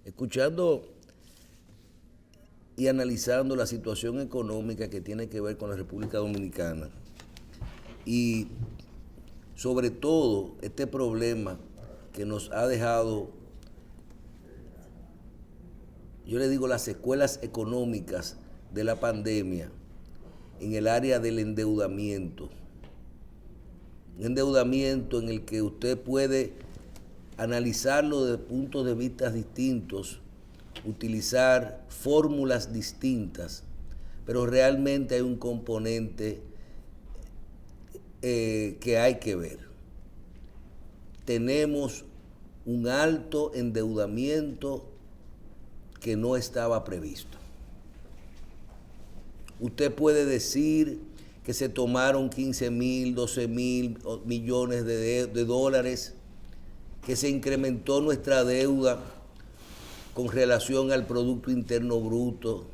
Escuchando y analizando la situación económica que tiene que ver con la República Dominicana y sobre todo este problema que nos ha dejado, yo le digo, las secuelas económicas de la pandemia en el área del endeudamiento. Un endeudamiento en el que usted puede analizarlo desde puntos de vista distintos, utilizar fórmulas distintas, pero realmente hay un componente que hay que ver. Tenemos un alto endeudamiento que no estaba previsto. Usted puede decir que se tomaron 15,000, 12,000 millones de dólares, que se incrementó nuestra deuda con relación al Producto Interno Bruto.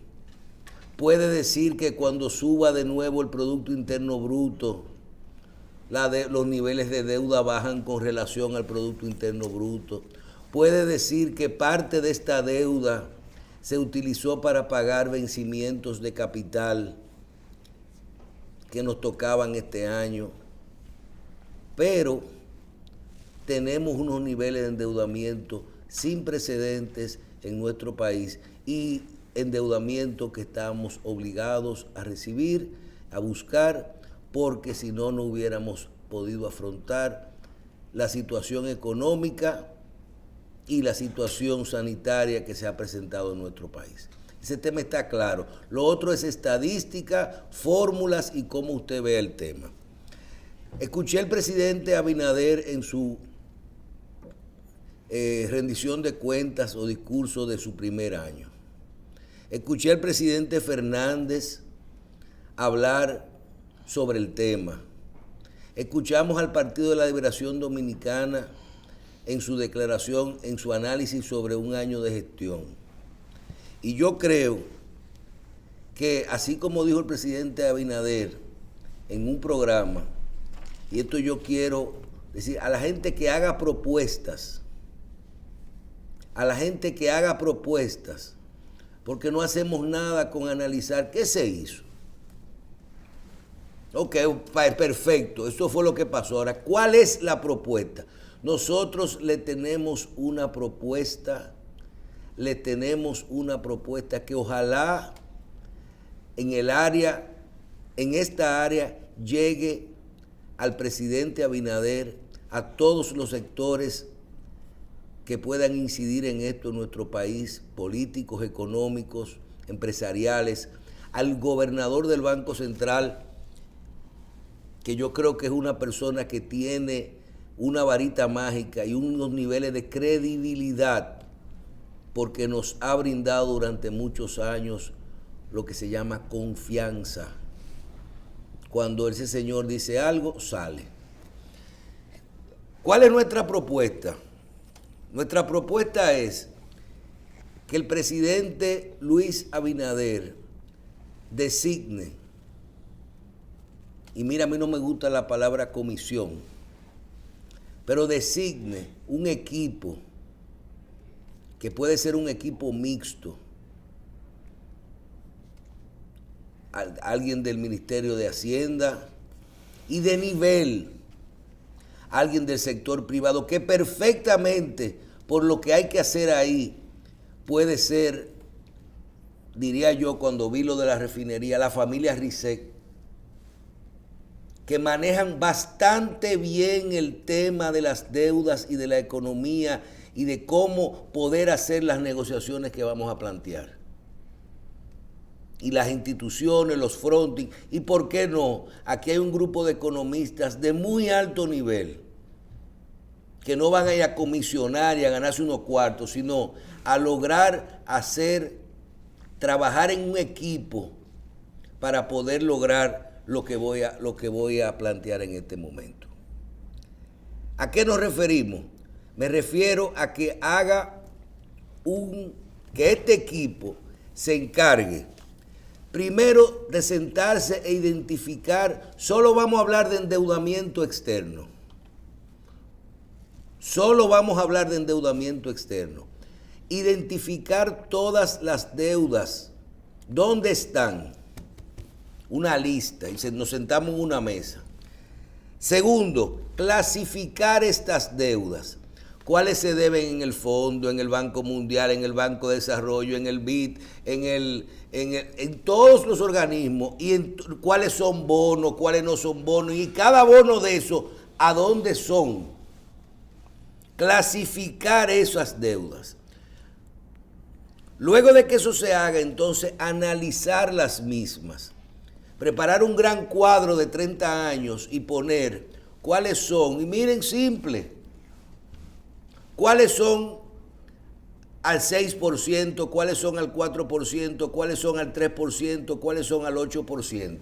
Puede decir que cuando suba de nuevo el Producto Interno Bruto, los niveles de deuda bajan con relación al Producto Interno Bruto. Puede decir que parte de esta deuda se utilizó para pagar vencimientos de capital que nos tocaban este año, pero tenemos unos niveles de endeudamiento sin precedentes en nuestro país y endeudamiento que estamos obligados a recibir, a buscar, porque si no, no hubiéramos podido afrontar la situación económica y la situación sanitaria que se ha presentado en nuestro país. Ese tema está claro. Lo otro es estadística, fórmulas y cómo usted ve el tema. Escuché al presidente Abinader en su rendición de cuentas o discurso de su primer año. Escuché al presidente Fernández hablar sobre el tema. Escuchamos al Partido de la Liberación Dominicana en su declaración, en su análisis sobre un año de gestión. Y yo creo que, así como dijo el presidente Abinader en un programa, y esto yo quiero decir a la gente que haga propuestas, porque no hacemos nada con analizar qué se hizo. Ok, perfecto, eso fue lo que pasó. Ahora, ¿cuál es la propuesta? Nosotros le tenemos una propuesta que ojalá en esta área llegue al presidente Abinader, a todos los sectores que puedan incidir en esto en nuestro país, políticos, económicos, empresariales, al gobernador del Banco Central, que yo creo que es una persona que tiene una varita mágica y unos niveles de credibilidad, porque nos ha brindado durante muchos años lo que se llama confianza. Cuando ese señor dice algo, sale. ¿Cuál es nuestra propuesta? Nuestra propuesta es que el presidente Luis Abinader designe, y mira, a mí no me gusta la palabra comisión, pero designe un equipo que puede ser un equipo mixto, alguien del Ministerio de Hacienda y de nivel, alguien del sector privado que perfectamente, por lo que hay que hacer ahí, puede ser, diría yo cuando vi lo de la refinería, la familia Risset, que manejan bastante bien el tema de las deudas y de la economía y de cómo poder hacer las negociaciones que vamos a plantear. Y las instituciones, los fronting, y por qué no, aquí hay un grupo de economistas de muy alto nivel, que no van a ir a comisionar y a ganarse unos cuartos, sino a lograr trabajar en un equipo para poder lograr lo que voy a plantear en este momento. ¿A qué nos referimos? Me refiero a que que este equipo se encargue primero de sentarse e identificar, solo vamos a hablar de endeudamiento externo. Solo vamos a hablar de endeudamiento externo. identificar todas las deudas. ¿Dónde están? Una lista y nos sentamos en una mesa. Segundo, clasificar estas deudas. ¿Cuáles se deben en el Fondo, en el Banco Mundial, en el Banco de Desarrollo, en el BID, en todos los organismos? Y cuáles son bonos, cuáles no son bonos. Y cada bono de esos, ¿a dónde son? Clasificar esas deudas. Luego de que eso se haga, entonces, analizar las mismas. Preparar un gran cuadro de 30 años y poner cuáles son. Y miren, simple. ¿Cuáles son al 6%? ¿Cuáles son al 4%? ¿Cuáles son al 3%? ¿Cuáles son al 8%?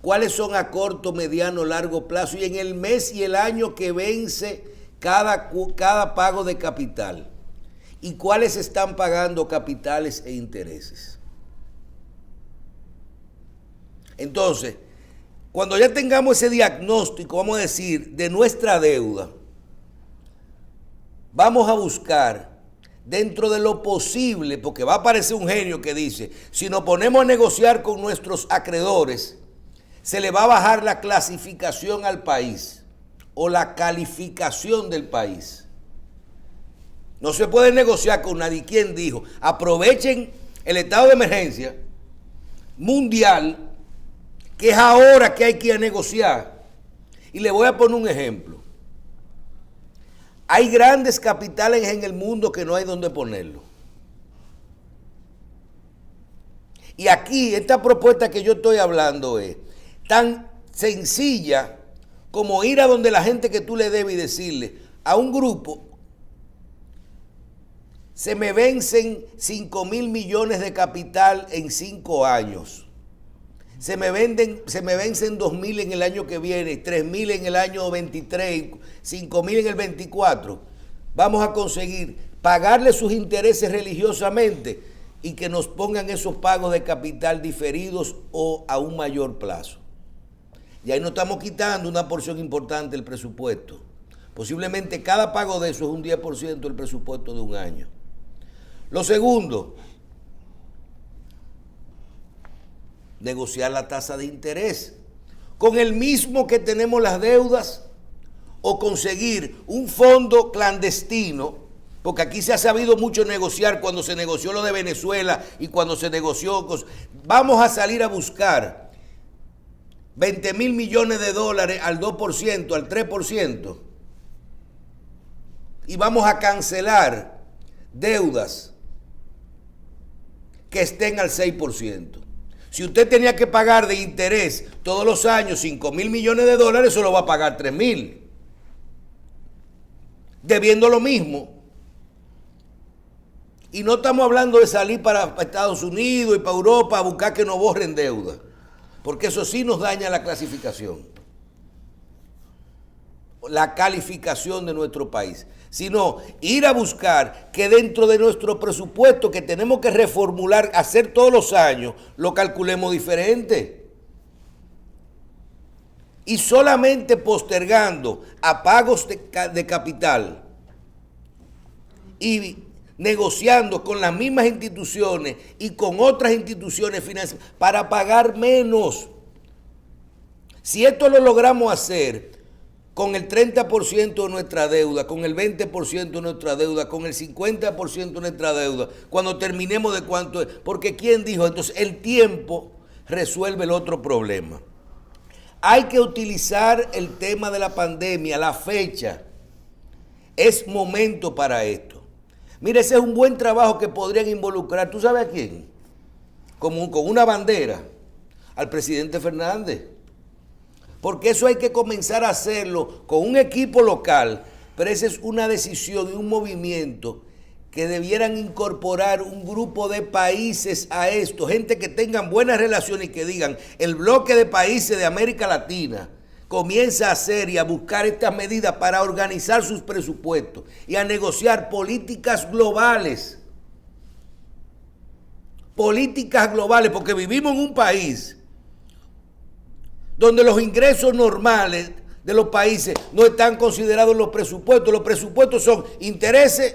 ¿Cuáles son a corto, mediano, largo plazo? Y en el mes y el año que vence cada pago de capital. ¿Y cuáles están pagando capitales e intereses? Entonces, cuando ya tengamos ese diagnóstico, vamos a decir, de nuestra deuda, vamos a buscar dentro de lo posible, porque va a aparecer un genio que dice, si nos ponemos a negociar con nuestros acreedores, se le va a bajar la clasificación al país o la calificación del país. No se puede negociar con nadie. ¿Quién dijo? Aprovechen el estado de emergencia mundial, que es ahora que hay que ir a negociar. Y le voy a poner un ejemplo. Hay grandes capitales en el mundo que no hay donde ponerlo. Y aquí, esta propuesta que yo estoy hablando es tan sencilla como ir a donde la gente que tú le debes y decirle a un grupo, se me vencen 5,000 millones de capital en 5 años. Se me vencen 2,000 en el año que viene, 3,000 en el año 23, 5,000 en el 24. Vamos a conseguir pagarle sus intereses religiosamente y que nos pongan esos pagos de capital diferidos o a un mayor plazo. Y ahí nos estamos quitando una porción importante del presupuesto. Posiblemente cada pago de eso es un 10% del presupuesto de un año. Lo segundo, negociar la tasa de interés con el mismo que tenemos las deudas o conseguir un fondo clandestino, porque aquí se ha sabido mucho negociar cuando se negoció lo de Venezuela y cuando se negoció. Vamos a salir a buscar 20,000 millones de dólares al 2%, al 3%, y vamos a cancelar deudas que estén al 6%. Si usted tenía que pagar de interés todos los años 5,000 millones de dólares, solo va a pagar 3,000. Debiendo lo mismo. Y no estamos hablando de salir para Estados Unidos y para Europa a buscar que nos borren deuda, porque eso sí nos daña la clasificación, la calificación de nuestro país. Sino ir a buscar que dentro de nuestro presupuesto que tenemos que reformular, hacer todos los años, lo calculemos diferente. Y solamente postergando a pagos de capital y negociando con las mismas instituciones y con otras instituciones financieras para pagar menos. Si esto lo logramos hacer con el 30% de nuestra deuda, con el 20% de nuestra deuda, con el 50% de nuestra deuda, cuando terminemos de cuánto es, porque ¿quién dijo? Entonces el tiempo resuelve el otro problema. Hay que utilizar el tema de la pandemia, la fecha. Es momento para esto. Mire, ese es un buen trabajo que podrían involucrar, ¿tú sabes a quién? Con una bandera, al presidente Fernández. Porque eso hay que comenzar a hacerlo con un equipo local, pero esa es una decisión y un movimiento que debieran incorporar un grupo de países a esto, gente que tengan buenas relaciones y que digan, el bloque de países de América Latina comienza a hacer y a buscar estas medidas para organizar sus presupuestos y a negociar políticas globales. Políticas globales, porque vivimos en un país donde los ingresos normales de los países no están considerados en los presupuestos. Los presupuestos son intereses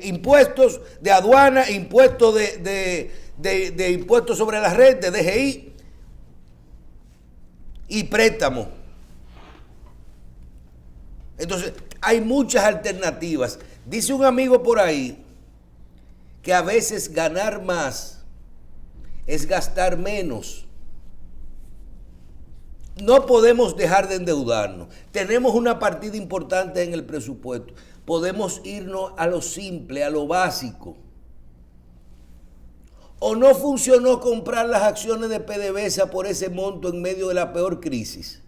impuestos de aduana, impuestos de impuestos sobre la red, de DGI y préstamo. Entonces, hay muchas alternativas. Dice un amigo por ahí que a veces ganar más es gastar menos. No podemos dejar de endeudarnos. Tenemos una partida importante en el presupuesto. Podemos irnos a lo simple, a lo básico. ¿O no funcionó comprar las acciones de PDVSA por ese monto en medio de la peor crisis?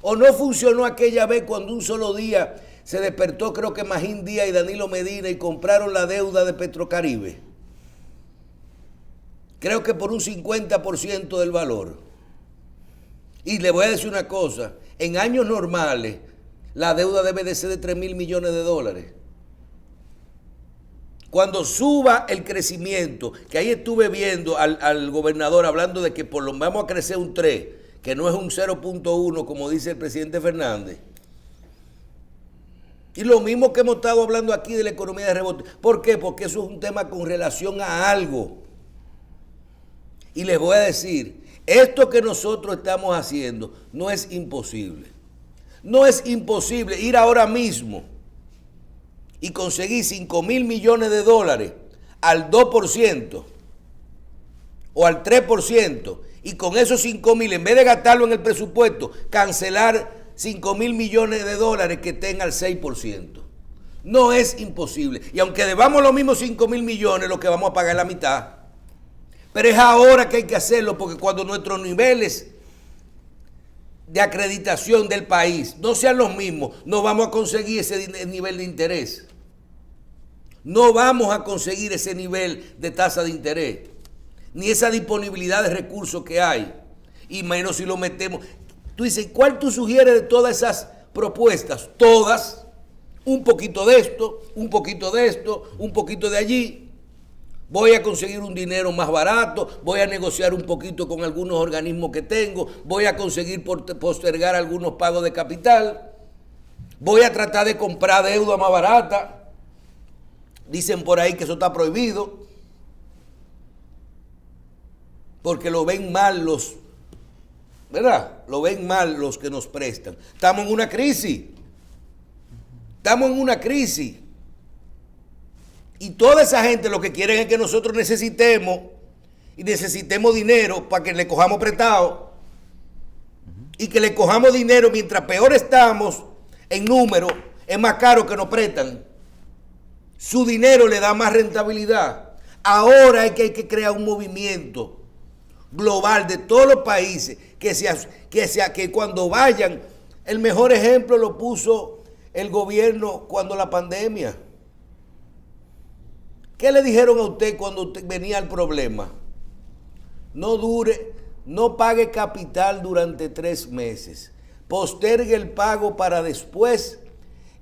¿O no funcionó aquella vez cuando un solo día se despertó, creo que Magín Díaz y Danilo Medina, y compraron la deuda de Petrocaribe? Creo que por un 50% del valor. Y le voy a decir una cosa, en años normales la deuda debe de ser de 3.000 millones de dólares. Cuando suba el crecimiento, que ahí estuve viendo al gobernador hablando de que por lo menos vamos a crecer un 3, que no es un 0.1 como dice el presidente Fernández. Y lo mismo que hemos estado hablando aquí de la economía de rebote. ¿Por qué? Porque eso es un tema con relación a algo. Y les voy a decir, esto que nosotros estamos haciendo no es imposible. No es imposible ir ahora mismo y conseguir 5.000 millones de dólares al 2% o al 3%, y con esos 5.000, en vez de gastarlo en el presupuesto, cancelar 5.000 millones de dólares que estén al 6%. No es imposible. Y aunque debamos los mismos 5.000 millones, lo que vamos a pagar es la mitad. Pero es ahora que hay que hacerlo, porque cuando nuestros niveles de acreditación del país no sean los mismos, no vamos a conseguir ese nivel de interés. No vamos a conseguir ese nivel de tasa de interés, ni esa disponibilidad de recursos que hay, y menos si lo metemos. Tú dices, ¿cuál tú sugieres de todas esas propuestas? Todas, un poquito de esto, un poquito de esto, un poquito de allí. Voy a conseguir un dinero más barato, voy a negociar un poquito con algunos organismos que tengo, voy a conseguir postergar algunos pagos de capital, voy a tratar de comprar deuda más barata. Dicen por ahí que eso está prohibido, porque lo ven mal ¿verdad? Lo ven mal los que nos prestan. Estamos en una crisis. Estamos en una crisis. Y toda esa gente lo que quieren es que nosotros necesitemos dinero para que le cojamos prestado. Y que le cojamos dinero mientras peor estamos en número, es más caro que nos prestan. Su dinero le da más rentabilidad. Ahora es que hay que crear un movimiento global de todos los países que cuando vayan, el mejor ejemplo lo puso el gobierno cuando la pandemia. ¿Qué le dijeron a usted cuando venía el problema? No pague capital durante 3 meses. Postergue el pago para después,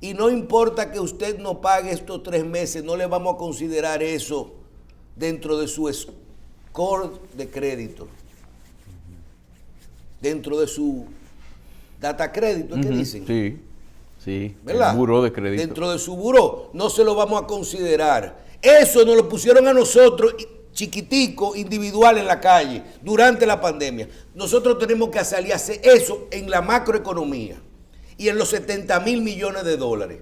y no importa que usted no pague estos 3 meses, no le vamos a considerar eso dentro de su score de crédito. Dentro de su data crédito, ¿qué dicen? Sí, sí. ¿Verdad? El buró de crédito. Dentro de su buró, no se lo vamos a considerar. Eso nos lo pusieron a nosotros, chiquitico, individual en la calle, durante la pandemia. Nosotros tenemos que salir a hacer eso en la macroeconomía y en los 70.000 millones de dólares.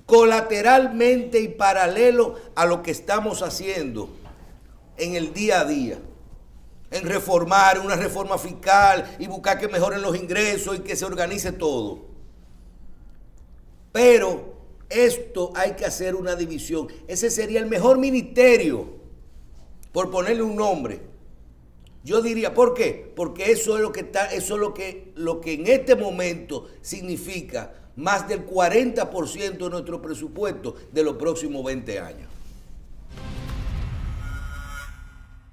Colateralmente y paralelo a lo que estamos haciendo en el día a día. En reformar, una reforma fiscal y buscar que mejoren los ingresos y que se organice todo. Pero esto hay que hacer una división. Ese sería el mejor ministerio, por ponerle un nombre. Yo diría, ¿por qué? Porque eso es lo que en este momento significa más del 40% de nuestro presupuesto de los próximos 20 años.